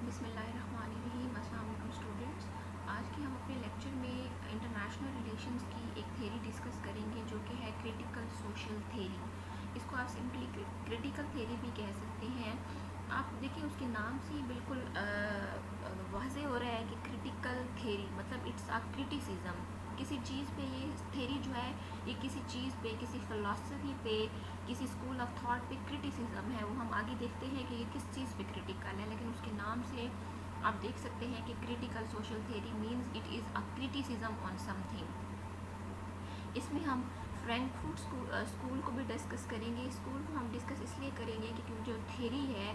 बिस्मिल्लाहिर्रहमानिर्रहीम। अस्सलाम वालेकुम स्टूडेंट्स। आज के हम अपने लेक्चर में इंटरनेशनल रिलेशंस की एक थेरी डिस्कस करेंगे जो कि है क्रिटिकल सोशल थेरी। इसको आप सिंपली क्रिटिकल थेरी भी कह सकते हैं। आप देखिए उसके नाम से ही बिल्कुल वाज़े हो रहा है कि क्रिटिकल थेरी मतलब इट्स अ क्रिटिसिज्म। किसी चीज़ पे ये थेरी जो है ये किसी चीज़ पे, किसी फ़िलासफ़ी पे, किसी स्कूल ऑफ थॉट पे क्रिटिसिज्म है। वो हम आगे देखते हैं कि ये किस चीज़ पे क्रिटिकल है, लेकिन उसके नाम से आप देख सकते हैं कि critical social theory means it is a criticism on something. इसमें हम फ्रैंकफर्ट स्कूल को भी डिस्कस करेंगे। स्कूल को हम डिस्कस इसलिए करेंगे कि क्योंकि जो थेरी है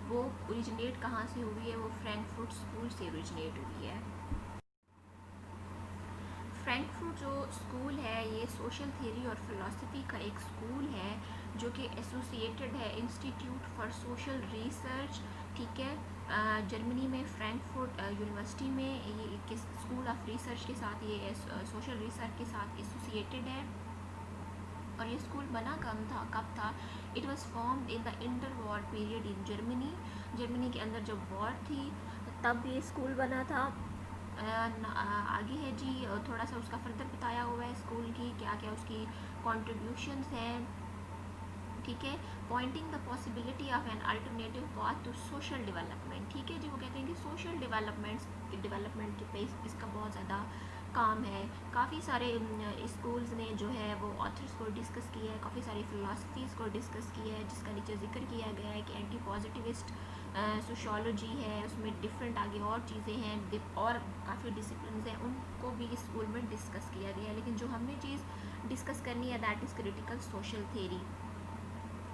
वो ओरिजिनेट कहाँ से हुई है, वो फ्रैंकफर्ट स्कूल से ओरिजिनेट हुई है। फ्रैंकफर्ट जो स्कूल है ये सोशल थ्योरी और फिलॉसफी का एक स्कूल है जो कि एसोसिएटेड है इंस्टीट्यूट फॉर सोशल रिसर्च, ठीक है, जर्मनी में फ्रैंकफर्ट यूनिवर्सिटी में ये किस स्कूल ऑफ रिसर्च के साथ ये सोशल रिसर्च के साथ एसोसिएटेड है। और ये स्कूल बना कब था? It was formed in the inter war period in Germany. Germany के अंदर जब वॉर थी तब ये स्कूल बना था। आगे है जी, थोड़ा सा उसका फर्दर बताया हुआ है स्कूल की क्या क्या उसकी कॉन्ट्रीब्यूशंस हैं, ठीक है। Pointing the possibility of an alternative path to social development, ठीक है जी। वो कहते हैं कि सोशल डेवलपमेंट के पे इसका बहुत ज़्यादा काम है। काफ़ी सारे स्कूल्स ने जो है वो ऑथर्स को डिस्कस किया है, काफ़ी सारी फ़िलासफ़ीज़ को डिस्कस किया है, जिसका नीचे जिक्र किया गया है कि एंटी पॉजिटिविस्ट सोशोलॉजी है, उसमें डिफरेंट आगे और चीज़ें हैं और काफ़ी डिसिप्लिन हैं, उनको भी इस स्कूल में डिस्कस किया गया है। लेकिन जो हमने चीज़ डिस्कस करनी है that is critical social theory.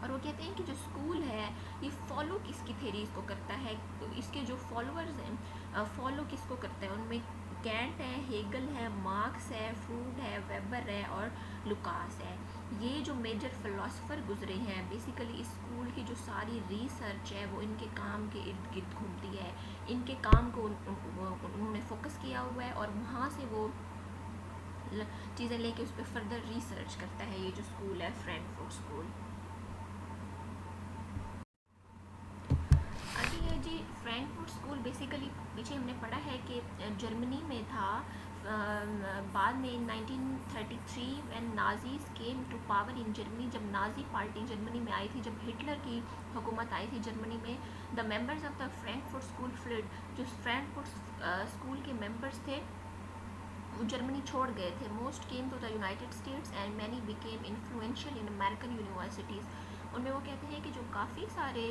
और वो कहते हैं कि जो स्कूल है ये फॉलो किसकी थेरीज को करता है, तो इसके जो फॉलोअर्स हैं फॉलो किसको करते हैं, उनमें कैंट है, हेगल है, मार्क्स है, फ्रूड है, वेबर है और लुकास है। ये जो मेजर फिलोसोफर गुजरे हैं बेसिकली इस स्कूल की जो सारी रिसर्च है वो इनके काम के इर्द गिर्द घूमती है। इनके काम को उन्होंने फोकस किया हुआ है और वहाँ से वो चीज़ें लेके उस पर फर्दर रिसर्च करता है ये जो स्कूल है फ्रैंकफर्ट स्कूल। आगे है जी, फ्रैंकफर्ट स्कूल बेसिकली पीछे हमने पढ़ा है कि जर्मनी में था। बाद में in 1933 when Nazis came to power in Germany, जब नाजी पार्टी जर्मनी में आई थी, जब हिटलर की हुकूमत आई थी जर्मनी में, the members of the Frankfurt school fled, जो फ्रैंकफर्ट स्कूल के मेंबर्स थे वो जर्मनी छोड़ गए थे। Most came to the United States and many became influential in American universities. उनमें वो कहते हैं कि जो काफ़ी सारे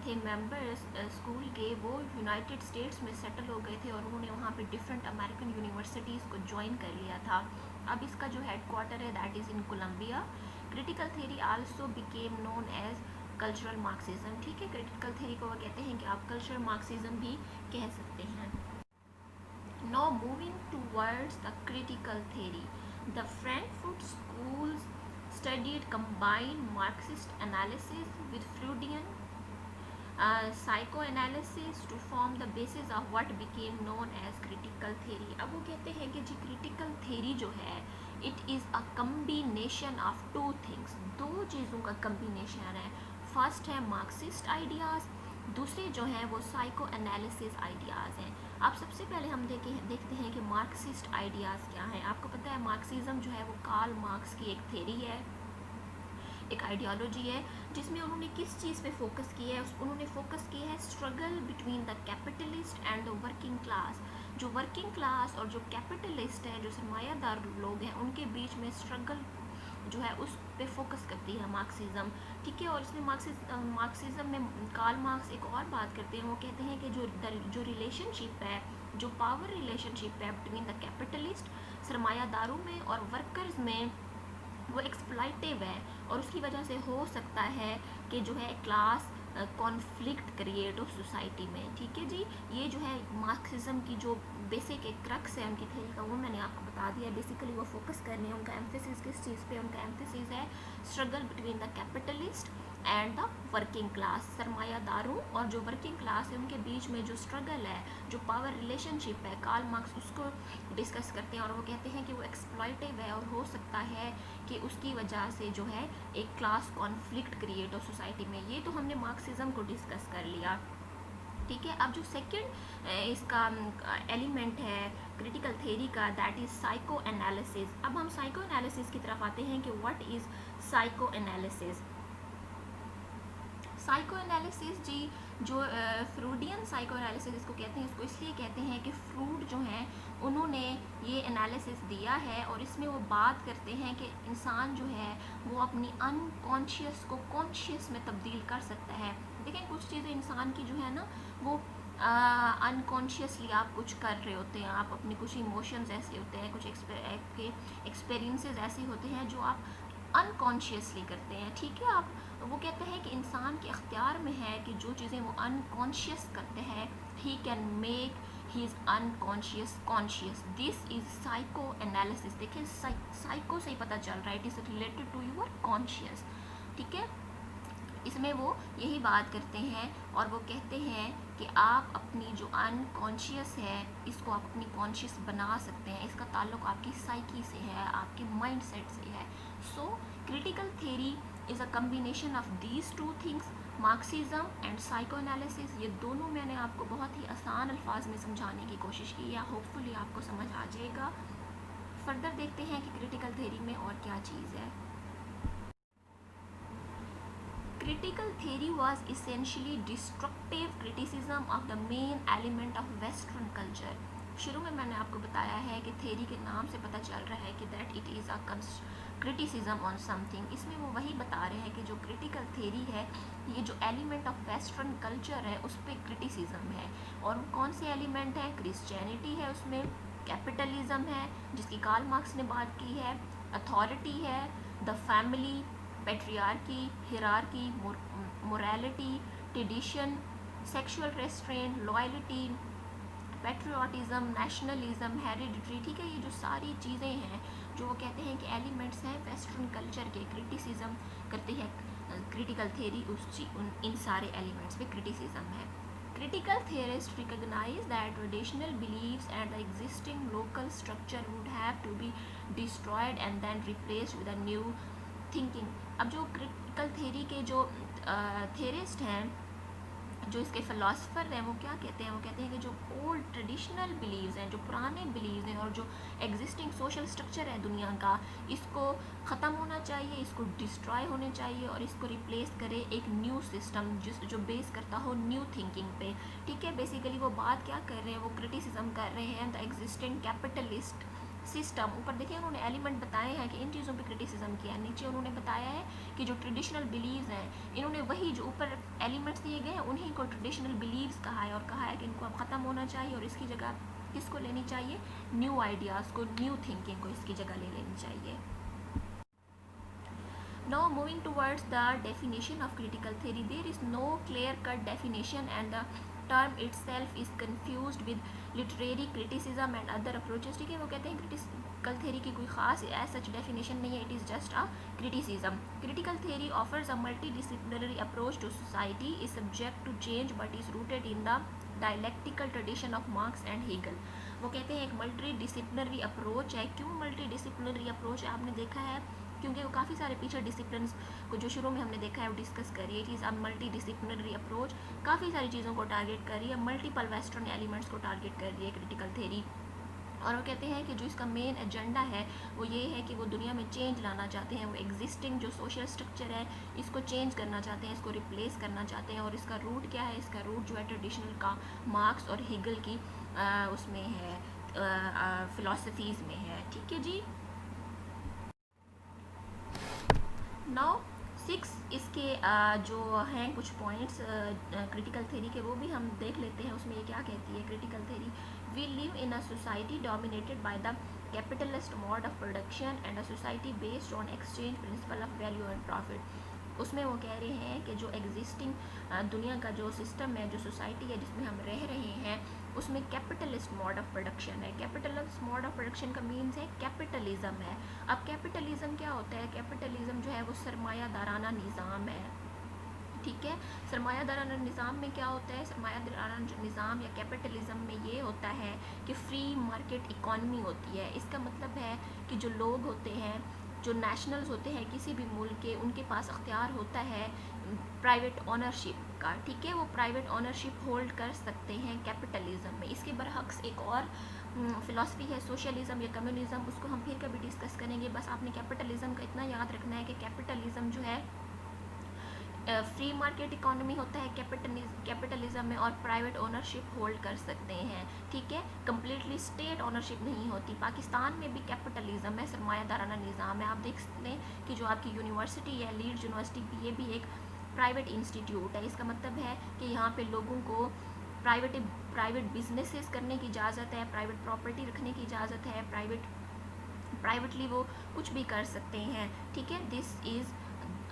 थे मेंबर्स स्कूल के, वो यूनाइटेड स्टेट्स में सेटल हो गए थे और उन्होंने वहाँ पे डिफरेंट अमेरिकन यूनिवर्सिटीज़ को ज्वाइन कर लिया था। अब इसका जो हेड क्वार्टर है that is in Columbia. Critical theory also became known as cultural Marxism, ठीक है। क्रिटिकल थेरी को वो कहते हैं कि आप कल्चरल मार्क्सिज्म भी कह सकते हैं। Now moving towards the critical theory, the Frankfurt schools studied combined Marxist analysis with Freudian psychoanalysis to form the basis of what became known as critical theory। अब वो कहते हैं कि जी critical theory जो है it is a combination of two things, दो चीज़ों का combination है। फर्स्ट है मार्क्सिस्ट आइडियाज़, दूसरे जो हैं वो साइको एनालिसिस आइडियाज़ हैं। अब सबसे पहले हम देखते हैं कि मार्क्सिस्ट आइडियाज़ क्या हैं। आपको पता है मार्क्सिज्म जो है वो कार्ल मार्क्स की एक थेरी है, एक आइडियोलॉजी है, जिसमें उन्होंने किस चीज़ पे फोकस किया है? उन्होंने फोकस किया है struggle between the capitalist and the working class. जो वर्किंग क्लास और जो कैपिटलिस्ट हैं, जो सरमायादार लोग हैं, उनके बीच में स्ट्रगल जो है उस पे फोकस करती है मार्क्सिज्म, ठीक है। और इसमें मार्क्सिज्म में कार्ल मार्क्स एक और बात करते हैं, वो कहते हैं कि जो रिलेशनशिप है, जो पावर रिलेशनशिप है बिटवीन द कैपिटलिस्ट सरमायादारों में और वर्कर्स में, वो एक्सप्लॉइटिव है और उसकी वजह से हो सकता है कि जो है क्लास कॉन्फ्लिक्ट क्रिएट हो सोसाइटी में, ठीक है जी। ये जो है मार्क्सिज्म की जो बेसिक एक क्रक्स है उनकी थ्योरी का, वो मैंने आपको बता दिया। बेसिकली वो फोकस कर रहे हैं, उनका एम्फेसिस किस चीज़ पे? उनका एम्फेसिस है struggle between the capitalist and the working class. सरमायादारों और जो वर्किंग क्लास है उनके बीच में जो स्ट्रगल है, जो पावर रिलेशनशिप है, कार्ल मार्क्स उसको डिस्कस करते हैं और वो कहते हैं कि वो एक्सप्लॉइटिव है और हो सकता है कि उसकी वजह से जो है एक क्लास कॉन्फ्लिक्ट क्रिएट हो सोसाइटी में। ये तो हमने मार्क्सिज्म को डिस्कस कर लिया। ठीक है। अब जो सेकंड इसका एलिमेंट है क्रिटिकल थेरी का, दैट इज़ साइको एनालिसिस। अब हम साइको एनालिसिस की तरफ आते हैं कि what is psychoanalysis. Psychoanalysis जी, जो फ्रूडियन साइको एनालिसिस इसको कहते हैं, इसको इसलिए कहते हैं कि फ्रूड जो हैं उन्होंने ये एनालिसिस दिया है और इसमें वो बात करते हैं कि इंसान जो है वो अपनी अनकॉन्शियस को कॉन्शियस में तब्दील कर सकता है। देखें, कुछ चीज़ें इंसान की जो है ना वो अनकॉन्शियसली आप कुछ कर रहे होते हैं, आप अपने कुछ इमोशंस ऐसे होते हैं, कुछ एक्सपीरियंसेस ऐसे होते हैं जो आप अनकॉन्शियसली करते हैं। ठीक है। आप, वो कहते हैं कि इंसान के अख्तियार में है कि जो चीज़ें वो अनकॉन्शियस करते हैं, he can make he is unconscious conscious. This is psycho analysis. देखिए, साइको से ही पता चल रहा है, it is related to your conscious. ठीक है। इसमें वो यही बात करते हैं और वो कहते हैं कि आप अपनी जो अनकॉन्शियस है इसको आप अपनी कॉन्शियस बना सकते हैं। इसका ताल्लुक आपकी साइकी से है, आपके माइंड सेट से है। So critical theory is a combination of these two things, Marxism and psycho analysis. ये दोनों मैंने आपको बहुत ही आसान अल्फाज में समझाने की कोशिश की है, होपफुली आपको समझ आ जाएगा। फर्दर देखते हैं कि क्रिटिकल थेरी में और क्या चीज़ है। Critical theory was essentially destructive criticism of the main element of Western culture. शुरू में मैंने आपको बताया है कि थेरी के नाम से पता चल रहा है कि that it is a criticism on something. इसमें वो वही बता रहे हैं कि जो क्रिटिकल थेरी है ये जो एलिमेंट ऑफ वेस्टर्न कल्चर है उस पर क्रिटिसिज्म है। और वो कौन से एलिमेंट है? क्रिश्चियनिटी है उसमें, कैपिटलिज्म है जिसकी कार्ल मार्क्स ने बात की है, अथॉरिटी है, the family, patriarchy, hierarchy, morality, tradition, sexual restaurant, loyalty, patriotism, nationalism, hereditary. ठीक है। ये जो सारी चीज़ें हैं जो वो कहते हैं कि एलिमेंट्स हैं वेस्टर्न कल्चर के, क्रिटिसिज्म करती है क्रिटिकल थेरी इन सारे एलिमेंट्स पे क्रिटिसिज्म है। Critical theorists recognize that traditional beliefs and the existing local structure would have to be destroyed and then replaced with a new thinking. अब जो critical theory के जो थेरिस्ट हैं, जो इसके फ़िलासफ़र हैं, वो क्या कहते हैं? वो कहते हैं कि जो ओल्ड ट्रेडिशनल बिलीव्स हैं, जो पुराने बिलीव्स हैं और जो एग्जिस्टिंग सोशल स्ट्रक्चर है दुनिया का, इसको ख़त्म होना चाहिए, इसको डिस्ट्रॉय होने चाहिए और इसको रिप्लेस करे एक न्यू सिस्टम जो बेस करता हो न्यू थिंकिंग पे। ठीक है। बेसिकली वो बात क्या कर रहे हैं? वो क्रिटिसिज्म कर रहे हैं द एग्जिस्टिंग कैपिटलिस्ट सिस्टम। ऊपर देखिए उन्होंने एलिमेंट बताए हैं कि इन चीज़ों पे क्रिटिसिज्म किया है। नीचे उन्होंने बताया है कि जो ट्रेडिशनल बिलीव्स हैं, इन्होंने वही जो ऊपर एलिमेंट्स दिए गए हैं उन्हीं को ट्रेडिशनल बिलीव्स कहा है और कहा है कि इनको अब ख़त्म होना चाहिए और इसकी जगह किसको लेनी चाहिए? न्यू आइडियाज़ को, न्यू थिंकिंग को इसकी जगह ले लेनी चाहिए। Now moving towards the definition of critical theory, there is no clear-cut definition and the term itself is confused with literary criticism and other approaches. ठीक है। वो कहते हैं critical theory की कोई ख़ास as such definition नहीं है, it is just a criticism. Critical theory offers a multidisciplinary approach to society, is subject to change but is rooted in the dialectical tradition of Marx and Hegel. वो कहते हैं एक multi disciplinary approach है। क्यों multi disciplinary approach है? आपने देखा है क्योंकि वो काफ़ी सारे पीछे डिसिप्लिन को जो शुरू में हमने देखा है वो डिस्कस करी है। It is a multi disciplinary approach, काफ़ी सारी चीज़ों को टारगेट कर रही है, मल्टीपल वेस्टर्न एलिमेंट्स को टारगेट कर रही है क्रिटिकल थेरी। और वो कहते हैं कि जो इसका मेन एजेंडा है वो ये है कि वो दुनिया में चेंज लाना चाहते हैं, वो एग्जिस्टिंग जो सोशल स्ट्रक्चर है इसको चेंज करना चाहते हैं, इसको रिप्लेस करना चाहते हैं। और इसका रूट क्या है? इसका रूट जो है ट्रेडिशनल का मार्क्स और हिगल की उसमें है, फ़िलासफ़ीज़ में है। ठीक है जी। नाउ 6 इसके जो हैं कुछ पॉइंट्स क्रिटिकल थेरी के, वो भी हम देख लेते हैं। उसमें ये क्या कहती है critical theory? We live in a society dominated by the capitalist mode of production and a society based on exchange principle of value and profit. उसमें वो कह रहे हैं कि जो एग्जिस्टिंग दुनिया का जो सिस्टम है, जो सोसाइटी है जिसमें हम रह रहे हैं, उसमें कैपिटलिस्ट मोड ऑफ प्रोडक्शन है। कैपिटलिस्ट मोड ऑफ प्रोडक्शन का मीन्स है कैपिटलिज्म है। अब कैपिटलिज्म क्या होता है? कैपिटलिज्म जो है वो सरमायादाराना निज़ाम है। ठीक है। सरमायादाराना निज़ाम में क्या होता है? सरमायादाराना निज़ाम या कैपिटलिज्म में ये होता है कि फ्री मार्केट इकॉनमी होती है। इसका मतलब है कि जो लोग होते हैं, जो नेशनल्स होते हैं किसी भी मुल्क के, उनके पास अख्तियार होता है प्राइवेट ओनरशिप का, ठीक है, वो प्राइवेट ओनरशिप होल्ड कर सकते हैं कैपिटलिज्म में। इसके बरअक्स एक और फ़िलासफ़ी है सोशलिज्म या कम्युनिज्म, उसको हम फिर कभी डिस्कस करेंगे। बस आपने कैपिटलिज्म का इतना याद रखना है कि कैपिटलिज्म जो है फ्री मार्केट इकोनॉमी होता है कैपिटलिज्म में, और प्राइवेट ओनरशिप होल्ड कर सकते हैं, ठीक है, कम्प्लीटली स्टेट ओनरशिप नहीं होती। पाकिस्तान में भी कैपिटलिज्म है, सरमायादाराना निज़ाम है। आप देख सकते हैं कि जो आपकी यूनिवर्सिटी है, लीड्स यूनिवर्सिटी, ये भी एक प्राइवेट इंस्टीट्यूट है। इसका मतलब है कि यहाँ पे लोगों को प्राइवेट बिजनेसेस करने की इजाज़त है, प्राइवेट प्रॉपर्टी रखने की इजाज़त है, प्राइवेटली वो कुछ भी कर सकते हैं, ठीक है। This is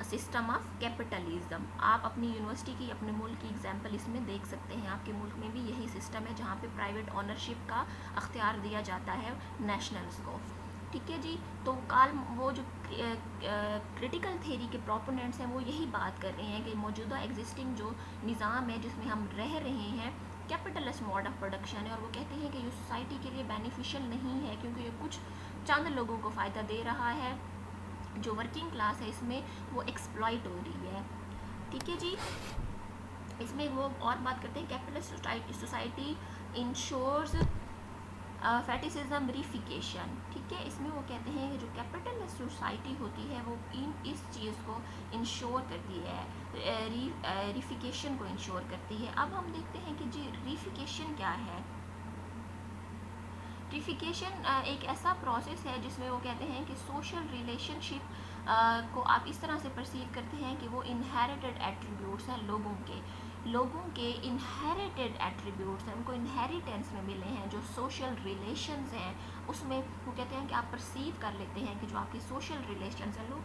system of capitalism. आप अपनी यूनिवर्सिटी की, अपने मुल्क की एग्जांपल इसमें देख सकते हैं। आपके मुल्क में भी यही सिस्टम है जहाँ पे प्राइवेट ओनरशिप का अख्तियार दिया जाता है नेशनल्स को, ठीक है जी। तो वो जो क्रिटिकल थेरी के प्रोपोनेंट्स हैं वो यही बात कर रहे हैं कि मौजूदा एग्जिस्टिंग जो निज़ाम है जिसमें हम रह रहे हैं, कैपिटलिस्ट मोड ऑफ प्रोडक्शन है, और वो कहते हैं कि ये सोसाइटी के लिए बेनिफिशियल नहीं है क्योंकि ये कुछ चंद लोगों को फ़ायदा दे रहा है। जो वर्किंग क्लास है इसमें वो एक्सप्लॉइट हो रही है, ठीक है जी। इसमें वो और बात करते हैं कैपिटलिस्ट सोसाइटी इंश्योर्स फैटिसिज्म रिफिकेशन, ठीक है। इसमें वो कहते हैं कि जो कैपिटलिस्ट सोसाइटी होती है वो इस चीज़ को इंश्योर करती है, रिफिकेशन को इंश्योर करती है। अब हम देखते हैं कि जी रिफिकेशन क्या है। रिफिकेशन एक ऐसा प्रोसेस है जिसमें वो कहते हैं कि सोशल रिलेशनशिप को आप इस तरह से परसीव करते हैं कि वो इनहेरिटेड एट्रीब्यूट्स हैं, लोगों के इनहेरिटेड एट्रीब्यूट्स हैं, उनको इनहेरिटेंस में मिले हैं। जो सोशल रिलेशंस हैं उसमें वो कहते हैं कि आप परसीव कर लेते हैं कि जो आपके सोशल रिलेशंस हैं, लोग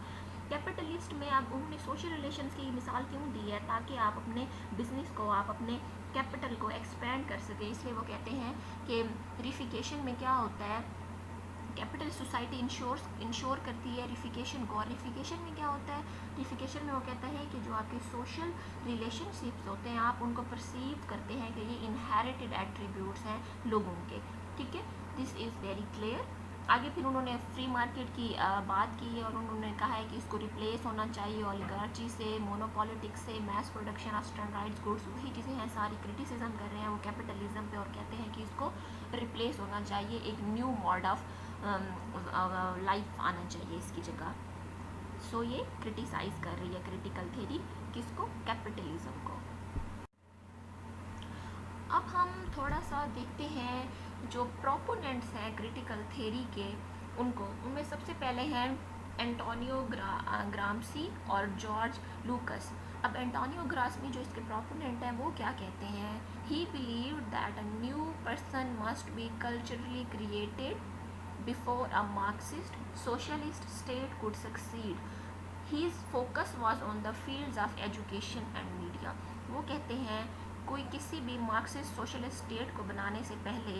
कैपिटलिस्ट में आप उन्होंने सोशल रिलेशंस की मिसाल क्यों दी है, ताकि आप अपने बिजनेस को, आप अपने कैपिटल को एक्सपेंड कर सके। इसलिए वो कहते हैं कि रिफिकेशन में क्या होता है, कैपिटल सोसाइटी इंश्योर करती है रिफिकेशन को। और रिफिकेशन में क्या होता है, रिफिकेशन में वो कहता है कि जो आपके सोशल रिलेशनशिप्स होते हैं आप उनको परसीव करते हैं कि ये इनहेरिटेड एट्रीब्यूट्स हैं लोगों के, ठीक है। This is very clear. आगे फिर उन्होंने फ्री मार्केट की बात की है और उन्होंने कहा है कि इसको रिप्लेस होना चाहिए ओलिगार्ची से, मोनोपॉलिटिक्स से, mass production of standardised goods, वही चीज़ें हैं सारी क्रिटिसिज्म कर रहे हैं वो कैपिटलिज्म पे, और कहते हैं कि इसको रिप्लेस होना चाहिए, एक न्यू मोड ऑफ लाइफ आना चाहिए इसकी जगह। सो ये क्रिटिसाइज़ कर रही है क्रिटिकल थेरी किसको, कैपिटलिज्म को। अब हम थोड़ा सा देखते हैं जो प्रोपोनेंट्स हैं क्रिटिकल थेरी के, उनमें सबसे पहले हैं एंटोनियो ग्राम्सी और जॉर्ज लूकस। अब एंटोनियो ग्राम्सी जो इसके प्रोपोनेंट हैं वो क्या कहते हैं, ही believed that a new person must be culturally created before a Marxist socialist state could succeed. His focus was on the fields of education and media. वो कहते हैं कोई किसी भी मार्क्सिस्ट सोशलिस्ट स्टेट को बनाने से पहले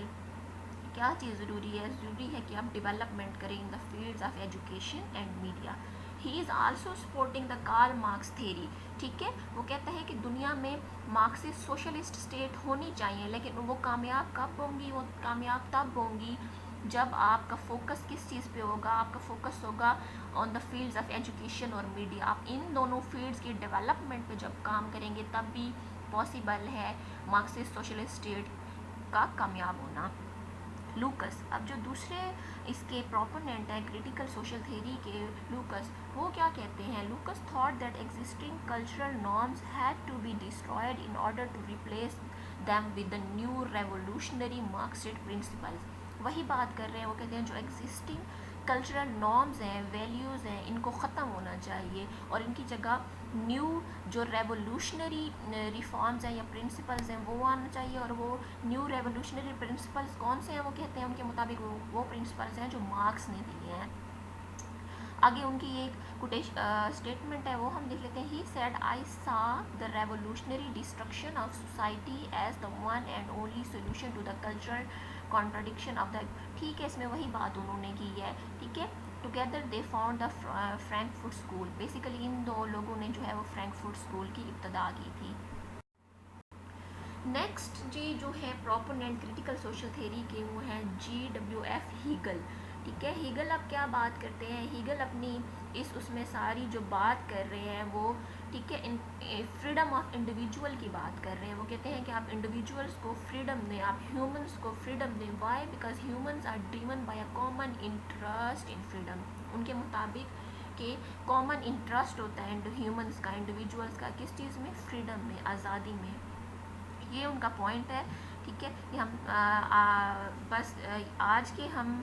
क्या चीज़ ज़रूरी है कि आप डेवलपमेंट करें in the fields of education and media. He is also supporting the Karl Marx theory, ठीक है। वो कहता है कि दुनिया में मार्क्सिस्ट सोशलिस्ट स्टेट होनी चाहिए, लेकिन वो कामयाब कब होंगी, वो कामयाब तब होंगी जब आपका फोकस किस चीज़ पे होगा, आपका फोकस होगा on the fields of education और मीडिया। आप इन दोनों फील्ड्स की डेवलपमेंट पे जब काम करेंगे तब भी पॉसिबल है मार्क्सिस्ट सोशलिस्ट स्टेट का कामयाब होना। लूकस, अब जो दूसरे इसके प्रोपोनेंट हैं क्रिटिकल सोशल थ्योरी के, लूकस, वो क्या कहते हैं, Lukacs thought that existing cultural norms had to be destroyed in order to replace them with the new revolutionary Marxist principles. वही बात कर रहे हैं, वो कहते हैं जो एग्जिस्टिंग कल्चरल नॉर्म्स हैं, वैल्यूज़ हैं, इनको ख़त्म होना चाहिए और इनकी जगह न्यू जो रेवोल्यूशनरी रिफॉर्म्स हैं या प्रिंसिपल्स हैं वो आना चाहिए। और वो न्यू रेवोल्यूशनरी प्रिंसिपल्स कौन से हैं, वो कहते हैं उनके मुताबिक वो प्रिंसिपल्स हैं जो मार्क्स ने दिए हैं। आगे उनकी एक स्टेटमेंट है वो हम देख लेते हैं। ही said I saw the revolutionary destruction of society as the one and only solution to the cultural contradiction of the, ठीक है, इसमें वही बात उन्होंने की है, ठीक है। Together they found the Frankfurt school, basically इन दो लोगों ने जो है वो फ्रैंकफर्ट स्कूल की इब्तदा की थी। नेक्स्ट जी जो है प्रोपोनेंट क्रिटिकल सोशल थ्योरी के वो हैं GWF हीगल, ठीक है। हीगल अब क्या बात करते हैं, हीगल अपनी इस उसमें सारी जो बात कर रहे हैं वो, ठीक है, फ्रीडम ऑफ इंडिविजुअल की बात कर रहे हैं। वो कहते हैं कि आप इंडिविजुअल्स को फ्रीडम दें, आप ह्यूमंस को फ्रीडम दें। Why? Because humans are driven by a common interest in freedom. उनके मुताबिक कि कॉमन इंटरेस्ट होता है ह्यूमंस का, इंडिविजुअल्स का, किस चीज़ में? फ्रीडम में, आज़ादी में। ये उनका पॉइंट है। ठीक है, ये हम बस आज के हम